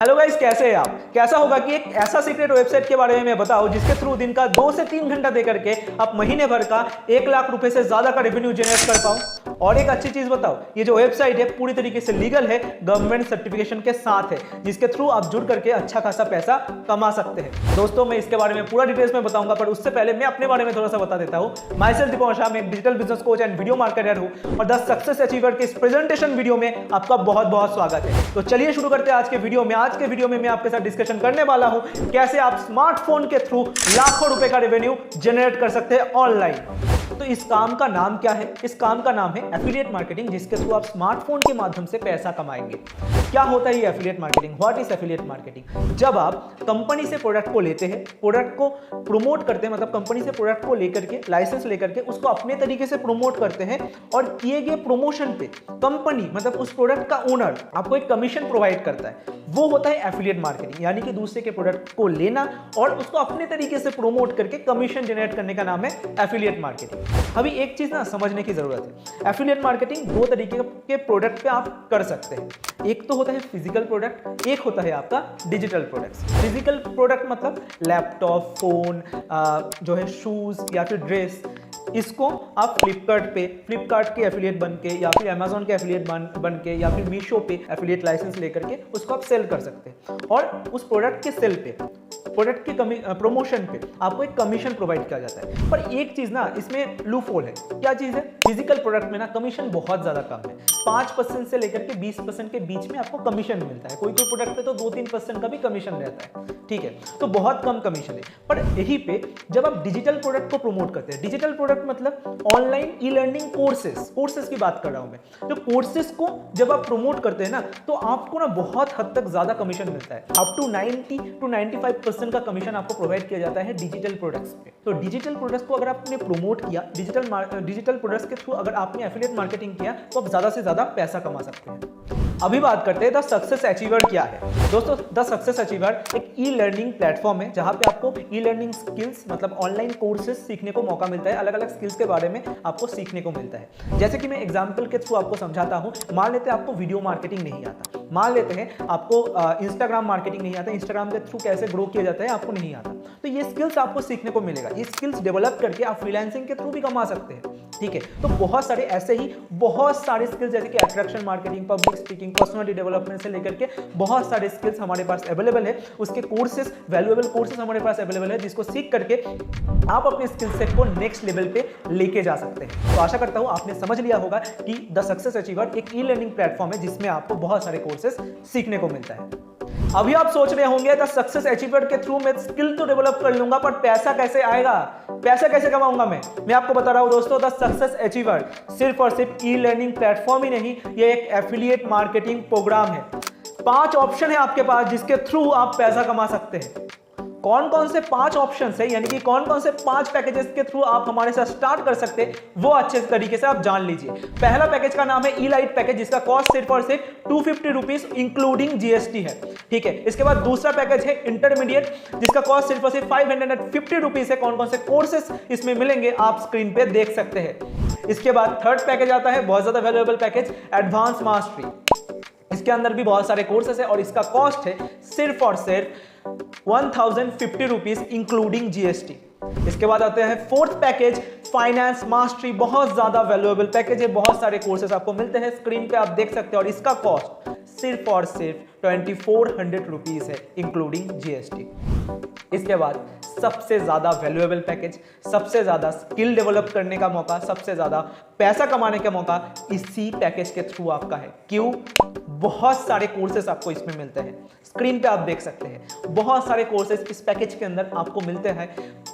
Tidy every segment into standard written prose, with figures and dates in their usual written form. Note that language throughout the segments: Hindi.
हेलो गाइस, कैसे हैं आप? कैसा होगा कि एक ऐसा सीक्रेट वेबसाइट के बारे में मैं बताऊं जिसके थ्रू दिन का 2 से 3 घंटा दे करके आप महीने भर का 1 लाख रुपए से ज्यादा का रेवेन्यू जनरेट कर पाऊं। और एक अच्छी चीज बताओ, ये जो वेबसाइट है पूरी तरीके से लीगल है, गवर्नमेंट सर्टिफिकेशन के साथ है, जिसके थ्रू आप जुड़ करके अच्छा खासा पैसा कमा सकते हैं। दोस्तों, मैं इसके बारे में पूरा डिटेल्स में बताऊंगा, पर उससे पहले मैं अपने बारे में थोड़ा सा बता देता हूं। माई सेल्फ दीपक शाह, मैं एक digital business coach and video marketer हूं और द सक्सेस अचीवर के इस प्रेजेंटेशन वीडियो में आपका बहुत बहुत स्वागत है। तो चलिए शुरू करते हैं आज के वीडियो में। आज के वीडियो में मैं आपके साथ डिस्कशन करने वाला हूं कैसे आप स्मार्टफोन के थ्रू लाखों रुपए का रेवेन्यू जनरेट कर सकते हैं ऑनलाइन। तो इस काम का नाम क्या है? इस काम का नाम है एफिलिएट मार्केटिंग, जिसके थ्रू आप स्मार्टफोन के माध्यम से पैसा कमाएंगे। क्या होता है ये affiliate marketing? What is affiliate marketing? जब आप कंपनी से प्रोडक्ट को लेते हैं, प्रोडक्ट को प्रमोट करते हैं, मतलब कंपनी से प्रोडक्ट को लेकर के, लाइसेंस लेकर के उसको अपने तरीके से प्रमोट करते हैं और किए गए प्रमोशन पे कंपनी, मतलब उस प्रोडक्ट का ओनर आपको एक कमीशन प्रोवाइड करता है, वो होता है एफिलिएट मार्केटिंग। यानी कि दूसरे के प्रोडक्ट को लेना और उसको अपने तरीके से प्रमोट करके कमीशन जनरेट करने का नाम है एफिलिएट मार्केटिंग। अभी एक चीज ना समझने की जरूरत है। एफिलिएट मार्केटिंग दो तरीके के प्रोडक्ट पे आप कर सकते हैं। एक तो होता है फिजिकल प्रोडक्ट, एक होता है आपका डिजिटल प्रोडक्ट्स। फिजिकल प्रोडक्ट मतलब लैपटॉप, फोन, जो है शूज या फिर ड्रेस, इसको आप फ्लिपकार्ट के एफिलिएट बन के या फिर अमेजोन के एफिलिएट बन के या फिर मीशो पे एफिलिएट लाइसेंस लेकर के उसको आप सेल कर सकते हैं और उस प्रोडक्ट के सेल पे, प्रोडक्ट के प्रमोशन पे आपको एक कमीशन प्रोवाइड किया जाता है। पर एक चीज ना इसमें लूप होल है। क्या चीज है? फिजिकल प्रोडक्ट में ना कमीशन बहुत ज्यादा कम है। 5% से लेकर के 20% के बीच में आपको कमीशन मिलता है। कोई कोई प्रोडक्ट पे तो 2-3% का भी कमीशन रहता है, ठीक है? तो बहुत कम कमीशन है। पर यहीं पे जब आप डिजिटल प्रोडक्ट को प्रमोट करते हैं, डिजिटल प्रोडक्ट मतलब ऑनलाइन ई लर्निंग कोर्सेस की बात कर रहा हूं मैं। जो कोर्सेस को जब आप प्रमोट करते हैं ना, तो आपको ना बहुत हद तक ज्यादा कमीशन मिलता है। अप टू 90 to 95% का कमीशन आपको प्रोवाइड किया जाता है डिजिटल प्रोडक्ट्स पे। तो डिजिटल प्रोडक्ट्स को अगर आपने प्रमोट किया, डिजिटल प्रोडक्ट्स के थ्रू अगर आपने एफिलिएट मार्केटिंग किया, तो आप ज्यादा से ज्यादा पैसा कमा सकते हैं। अभी बात करते हैं द सक्सेस अचीवर क्या है। दोस्तों, द सक्सेस अचीवर एक ई लर्निंग प्लेटफॉर्म है जहां पे आपको ई लर्निंग स्किल्स, मतलब ऑनलाइन कोर्सेज सीखने को मौका मिलता है। अलग अलग स्किल्स के बारे में आपको सीखने को मिलता है। जैसे कि मैं एग्जांपल के थ्रू आपको समझाता हूं। मान लेते हैं आपको वीडियो मार्केटिंग नहीं आता, मान लेते हैं आपको इंस्टाग्राम मार्केटिंग नहीं आता, इंस्टाग्राम के थ्रू कैसे ग्रो किया जाता है आपको नहीं आता, तो ये स्किल्स आपको सीखने को मिलेगा। ये स्किल्स डेवलप करके आप फ्रीलांसिंग के थ्रू भी कमा सकते हैं, ठीक है? तो बहुत सारे ऐसे ही बहुत सारे स्किल्स, जैसे कि attraction marketing, public speaking, personality development से लेकर के बहुत सारे स्किल्स हमारे पास अवेलेबल है। उसके कोर्सेज, वैल्यूएबल कोर्सेज हमारे पास अवेलेबल है, जिसको सीख करके आप अपने स्किल सेट को नेक्स्ट लेवल पे लेके जा सकते हैं। तो आशा करता हूं आपने समझ लिया होगा कि द सक्सेस अचीवर एक ई लर्निंग प्लेटफॉर्म है जिसमें आपको बहुत सारे कोर्सेज सीखने को मिलता है। अभी आप सोच रहे होंगे द सक्सेस अचीवर के थ्रू मैं स्किल तो डेवलप कर लूंगा, पर पैसा कैसे आएगा, पैसा कैसे कमाऊंगा मैं आपको बता रहा हूं दोस्तों। द सक्सेस अचीवर सिर्फ और सिर्फ ई लर्निंग प्लेटफॉर्म ही नहीं, ये एक एफिलिएट मार्केटिंग प्रोग्राम है। 5 ऑप्शन है आपके पास जिसके थ्रू आप पैसा कमा सकते हैं। कौन कौन से 5 ऑप्शन है, यानी कि कौन कौन से 5 पैकेजेस के थ्रू आप हमारे साथ स्टार्ट कर सकते हैं, वो अच्छे तरीके से आप जान लीजिए। पहला पैकेज का नाम है ई लाइट पैकेज, जिसका कॉस्ट सिर्फ और सिर्फ 250 रुपीज इंक्लूडिंग जीएसटी है, ठीक है? इसके बाद दूसरा पैकेज है इंटरमीडिएट, जिसका कॉस्ट सिर्फ और सिर्फ 550 रुपीज है। कौन कौन से कोर्सेस इसमें मिलेंगे आप स्क्रीन पे देख सकते हैं। इसके बाद थर्ड पैकेज आता है, बहुत ज्यादा वैल्यूएबल पैकेज, एडवांस मास्टरी। इसके अंदर भी बहुत सारे कोर्सेस है और इसका कॉस्ट है सिर्फ और सिर्फ 1050 रुपीज इंक्लूडिंग जीएसटी। इसके बाद आते हैं फोर्थ पैकेज, फाइनेंस मास्टरी, बहुत ज्यादा वैल्यूएबल पैकेज है, बहुत सारे कोर्सेज आपको मिलते हैं, स्क्रीन पे आप देख सकते हैं, और इसका कॉस्ट सिर्फ और सिर्फ 2400 रुपीज है इंक्लूडिंग जीएसटी। इसके बाद सबसे ज्यादा वैल्यूएबल पैकेज, सबसे ज्यादा स्किल डेवलप करने का मौका, सबसे ज्यादा पैसा कमाने का मौका इसी पैकेज के थ्रू आपका है। क्यों? बहुत सारे कोर्सेस आपको इसमें मिलते हैं, स्क्रीन पे आप देख सकते हैं। बहुत सारे कोर्सेस इस पैकेज के अंदर आपको मिलते हैं।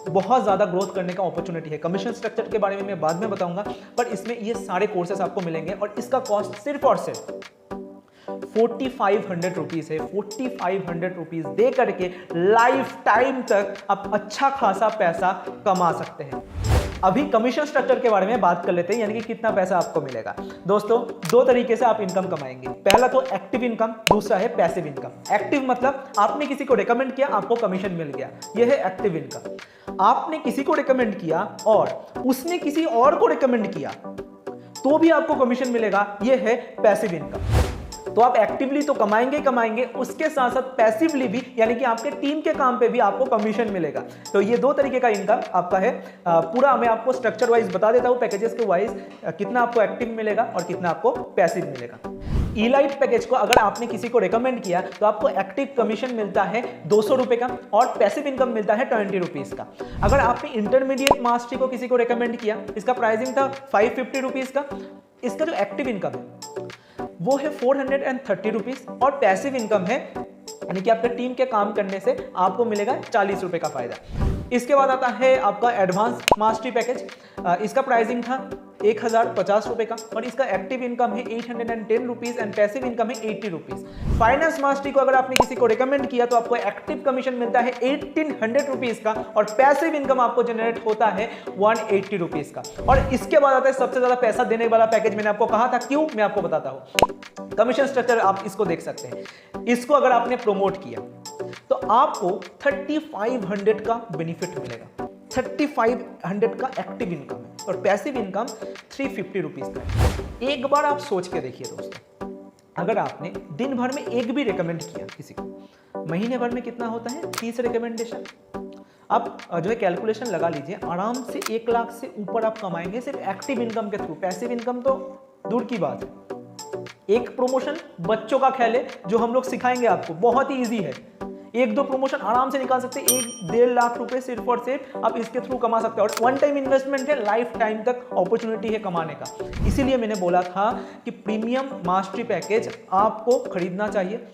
बहुत ज्यादा ग्रोथ करने का अपॉर्चुनिटी है। कमीशन स्ट्रक्चर के बारे में मैं बाद में बताऊंगा, पर इसमें ये सारे कोर्सेस आपको मिलेंगे और इसका कॉस्ट सिर्फ और सिर्फ 4500 रुपीज है। 4500 रुपीज दे करके लाइफ टाइम तक आप अच्छा खासा पैसा कमा सकते हैं। अभी कमीशन स्ट्रक्चर के बारे में बात कर लेते हैं, यानी कि कितना पैसा आपको मिलेगा। दोस्तों, 2 तरीके से आप इनकम कमाएंगे। पहला तो एक्टिव इनकम, दूसरा है पैसिव इनकम। एक्टिव मतलब आपने किसी को रेकमेंड किया, आपको कमीशन मिल गया, यह है एक्टिव इनकम। आपने किसी को रेकमेंड किया और उसने किसी और को रेकमेंड किया, तो भी आपको कमीशन मिलेगा, यह है पैसिव इनकम। तो आप एक्टिवली तो कमाएंगे ही कमाएंगे, उसके साथ साथ पैसिवली भी, यानी कि आपके टीम के काम पे भी आपको कमीशन मिलेगा। तो ये दो तरीके का इनकम आपका है। पूरा मैं आपको स्ट्रक्चर वाइज बता देता हूं, पैकेजेस के वाइज कितना आपको एक्टिव मिलेगा और कितना आपको पैसिव मिलेगा। इलाइट पैकेज को अगर आपने किसी को रेकमेंड किया तो आपको एक्टिव कमीशन मिलता है 200 रुपए का और पैसिव इनकम मिलता है 20 रुपीज का। अगर आपने इंटरमीडिएट मास्टरी को किसी को रेकमेंड किया, इसका प्राइसिंग था 550 रुपीज का, इसका जो एक्टिव इनकम है वो है 430 रुपीज और पैसिव इनकम है, यानी कि आपके टीम के काम करने से आपको मिलेगा 40 रुपए का फायदा। इसके बाद आता है आपका एडवांस मास्टरी पैकेज, इसका प्राइसिंग था 1050 रुपए का और इसका एक्टिव इनकम है 810 रुपीज एंड पैसिव इनकम है 80 रुपीज। फाइनेंस मास्टरी को अगर आपने किसी को रिकमेंड किया तो आपको एक्टिव कमीशन मिलता है 1800 रुपीज का और पैसिव इनकम आपको जनरेट होता है 180 रुपीज का। और इसके बाद आता है सबसे ज्यादा पैसा देने वाला पैकेज। मैंने आपको कहा था क्यों, मैं आपको बताता हूं। कमीशन स्ट्रक्चर आप इसको देख सकते हैं। इसको अगर आपने प्रमोट किया तो आपको 3500 का बेनिफिट मिलेगा, 3500 का एक्टिव इनकम है और पैसिव इनकम 350 रुपीज का है। एक बार आप सोच के देखिए दोस्तों, अगर आपने दिन भर में एक भी रिकमेंड किया किसी को, महीने भर में कितना होता है 30 रिकमेंडेशन। आप जो है कैलकुलेशन लगा लीजिए, आराम से 1 लाख से ऊपर आप कमाएंगे सिर्फ एक्टिव इनकम के थ्रू। पैसिव इनकम तो दूर की बात है। एक प्रमोशन बच्चों का खेल है जो हम लोग सिखाएंगे आपको, बहुत ही इजी है। 1-2 प्रमोशन आराम से निकाल सकते हैं, 1-1.5 लाख रुपए सिर्फ और सिर्फ आप इसके थ्रू कमा सकते हैं। और वन टाइम इन्वेस्टमेंट है, लाइफ टाइम तक अपॉर्चुनिटी है कमाने का। इसीलिए मैंने बोला था कि प्रीमियम मास्टरी पैकेज आपको खरीदना चाहिए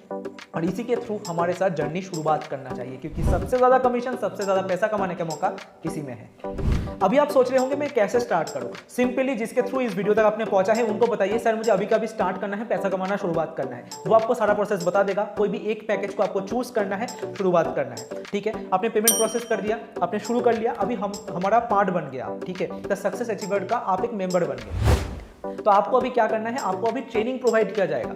और इसी के थ्रू हमारे साथ जर्नी शुरुआत करना चाहिए, क्योंकि सबसे ज्यादा कमीशन, सबसे ज्यादा पैसा कमाने का मौका किसी में है। अभी आप सोच रहे होंगे मैं कैसे स्टार्ट करूं। सिंपली जिसके थ्रू इस वीडियो तक आपने पहुंचा है उनको बताइए सर मुझे अभी का अभी स्टार्ट करना है, पैसा कमाना शुरुआत करना है। वो आपको सारा प्रोसेस बता देगा। कोई भी एक पैकेज को आपको चूज करना है, शुरुआत करना है, ठीक है। आपने पेमेंट प्रोसेस कर दिया, आपने शुरू कर लिया, अभी हमारा पार्ट बन गया, ठीक है। द सक्सेस अचीवर का आप एक मेंबर बन गए। तो आपको अभी क्या करना है, आपको अभी ट्रेनिंग प्रोवाइड किया जाएगा।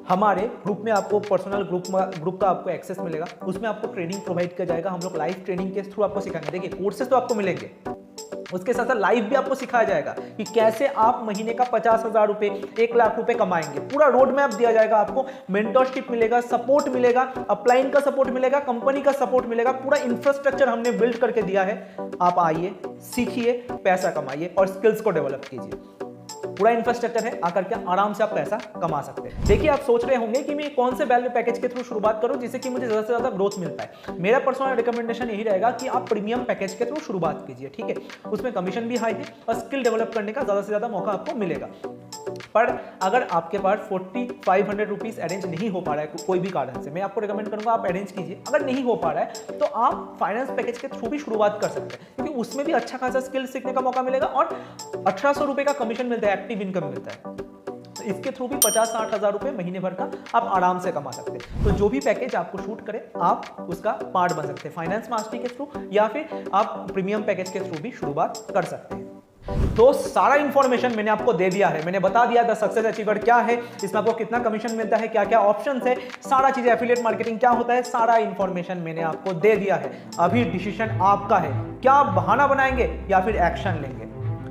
हमारे ग्रुप में आपको पर्सनल ग्रुप का आपको एक्सेस मिलेगा, उसमें आपको ट्रेनिंग प्रोवाइड किया जाएगा। हम लोग लाइव ट्रेनिंग के थ्रू आपको सिखाएंगे। देखिए कोर्सेज तो आपको मिलेंगे, उसके साथ साथ लाइव भी आपको सिखाया जाएगा कि कैसे आप महीने का 50,000 रुपए, 1 लाख रुपए कमाएंगे। पूरा रोड मैप दिया जाएगा आपको, मेंटरशिप मिलेगा, सपोर्ट मिलेगा, अपलाइन का सपोर्ट मिलेगा, कंपनी का सपोर्ट मिलेगा। पूरा इंफ्रास्ट्रक्चर हमने बिल्ड करके दिया है। आप आइए, सीखिए, पैसा कमाइए और स्किल्स को डेवलप कीजिए। पूरा इंफ्रास्ट्रक्चर है, आकर के आराम से आप पैसा कमा सकते हैं। देखिए आप सोच रहे होंगे कि मैं कौन से वैल्यू पैकेज के थ्रू शुरुआत करूं जिससे कि मुझे ज्यादा से ज्यादा ग्रोथ मिल पाए। मेरा पर्सनल रिकमेंडेशन यही रहेगा कि आप प्रीमियम पैकेज के थ्रू शुरुआत कीजिए, ठीक है। उसमें कमीशन भी हाई है और स्किल डेवलप करने का ज्यादा से ज्यादा मौका आपको मिलेगा। पर अगर आपके पास 4500 रुपीज अरेंज नहीं हो पा रहा है कोई भी कारण से, मैं आपको रिकमेंड करूंगा आप अरेंज कीजिए। अगर नहीं हो पा रहा है तो आप फाइनेंस पैकेज के थ्रू भी शुरुआत कर सकते हैं, क्योंकि उसमें भी अच्छा खासा स्किल सीखने का मौका मिलेगा और 1800 रुपए का कमीशन मिलता है, एक्टिव इनकम मिलता है। तो इसके थ्रू भी 50-60 हजार रुपए महीने भर का आप आराम से कमा सकते हैं। तो जो भी पैकेज आपको शूट करे आप उसका पार्ट बन सकते हैं, फाइनेंस मास्टरी के थ्रू या फिर आप प्रीमियम पैकेज के थ्रू भी शुरुआत कर सकते हैं। तो सारा इंफॉर्मेशन मैंने आपको दे दिया है। मैंने बता दिया था सक्सेस अचीवर क्या है, इसमें आपको कितना कमीशन मिलता है, क्या क्या ऑप्शंस है, सारा चीजें, एफिलिएट मार्केटिंग क्या होता है, सारा इंफॉर्मेशन मैंने आपको दे दिया है। अभी डिसीजन आपका है, क्या आप बहाना बनाएंगे या फिर एक्शन लेंगे।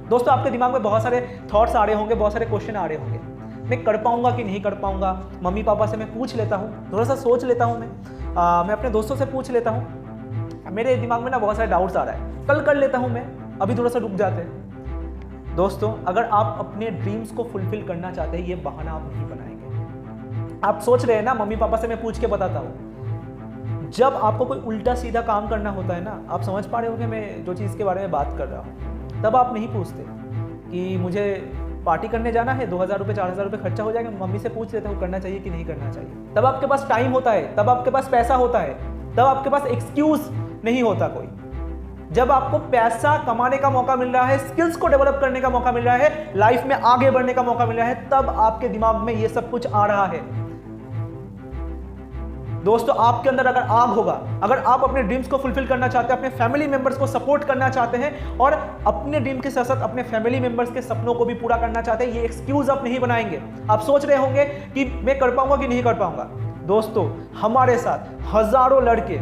दोस्तों आपके दिमाग में बहुत सारे थॉट्स आ रहे होंगे, बहुत सारे क्वेश्चन आ रहे होंगे, मैं कर पाऊंगा कि नहीं कर पाऊंगा। मम्मी पापा से मैं पूछ लेता हूँ, थोड़ा सा सोच लेता हूँ, मैं अपने दोस्तों से पूछ लेता हूँ, मेरे दिमाग में ना बहुत सारे डाउट्स आ रहा है, कल कर लेता हूँ मैं, अभी थोड़ा सा रुक जाते हैं। दोस्तों अगर आप अपने ड्रीम्स को फुलफिल करना चाहते हैं, ये बहाना आप नहीं बनाएंगे। आप सोच रहे हैं ना मम्मी पापा से मैं पूछ के बताता हूँ, जब आपको कोई उल्टा सीधा काम करना होता है ना, आप समझ पा रहे होंगे मैं जो चीज़ के बारे में बात कर रहा हूँ, तब आप नहीं पूछते कि मुझे पार्टी करने जाना है, 2000 रुपये 4000 रुपये खर्चा हो जाएगा, मम्मी से पूछ लेता हूँ करना चाहिए कि नहीं करना चाहिए। तब आपके पास टाइम होता है, तब आपके पास पैसा होता है, तब आपके पास एक्सक्यूज नहीं होता कोई। जब आपको पैसा कमाने का मौका मिल रहा है, स्किल्स को डेवलप करने का मौका मिल रहा है, लाइफ में आगे बढ़ने का मौका मिल रहा है, तब आपके दिमाग में ये सब कुछ आ रहा है। दोस्तों आपके अंदर अगर आग होगा, अगर आप अपने ड्रीम्स को फुलफिल करना चाहते हैं, अपने फैमिली मेंबर्स को सपोर्ट करना चाहते हैं और अपने ड्रीम के साथ साथ अपने फैमिली मेंबर्स के सपनों को भी पूरा करना चाहते हैं, ये एक्सक्यूज आप नहीं बनाएंगे। आप सोच रहे होंगे कि मैं कर पाऊंगा कि नहीं कर पाऊंगा। दोस्तों हमारे साथ हजारों लड़के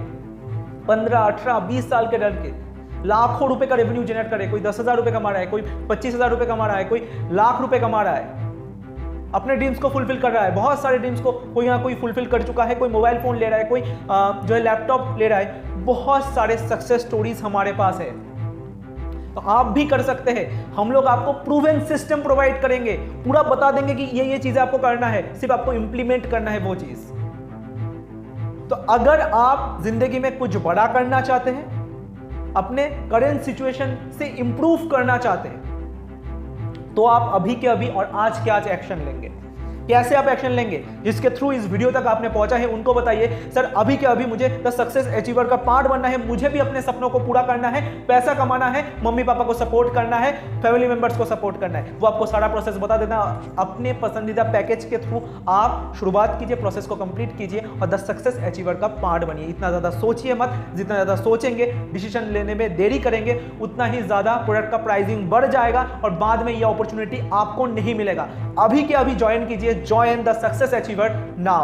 15, 18, 20 साल के लड़के लाखों रुपए का रेवेन्यू जनरेट करे, कोई 10,000 रुपए कमा रहा है, कोई 25,000 रुपए कमा रहा है, कोई लाख रुपए कमा रहा है। अपने ड्रीम्स को फुलफिल कर रहा है, बहुत सारे ड्रीम्स को कोई ना कोई फुलफिल कर चुका है, कोई मोबाइल फोन ले रहा है, कोई जो है लैपटॉप ले रहा है। बहुत सारे सक्सेस स्टोरीज हमारे पास है, तो आप भी कर सकते हैं। हम लोग आपको प्रूवन सिस्टम प्रोवाइड करेंगे, पूरा बता देंगे कि ये चीजें आपको करना है, सिर्फ आपको इंप्लीमेंट करना है वो चीज। तो अगर आप जिंदगी में कुछ बड़ा करना चाहते हैं, अपने करंट सिचुएशन से इंप्रूव करना चाहते हैं, तो आप अभी के अभी और आज के आज एक्शन लेंगे। कैसे आप एक्शन लेंगे? जिसके थ्रू इस वीडियो तक आपने पहुंचा है उनको बताइए, सर अभी के अभी मुझे द सक्सेस अचीवर का पार्ट बनना है, मुझे भी अपने सपनों को पूरा करना है, पैसा कमाना है, मम्मी पापा को सपोर्ट करना है, फैमिली मेंबर्स को सपोर्ट करना है। वो आपको सारा प्रोसेस बता देना। अपने पसंदीदा पैकेज के थ्रू आप शुरुआत कीजिए, प्रोसेस को कंप्लीट कीजिए और द सक्सेस अचीवर का पार्ट बनिए। इतना ज्यादा सोचिए मत, जितना ज्यादा सोचेंगे, डिसीजन लेने में देरी करेंगे, उतना ही ज्यादा प्रोडक्ट का प्राइसिंग बढ़ जाएगा और बाद में यह अपॉर्चुनिटी आपको नहीं मिलेगा। अभी के अभी ज्वाइन कीजिए, join the success achiever now।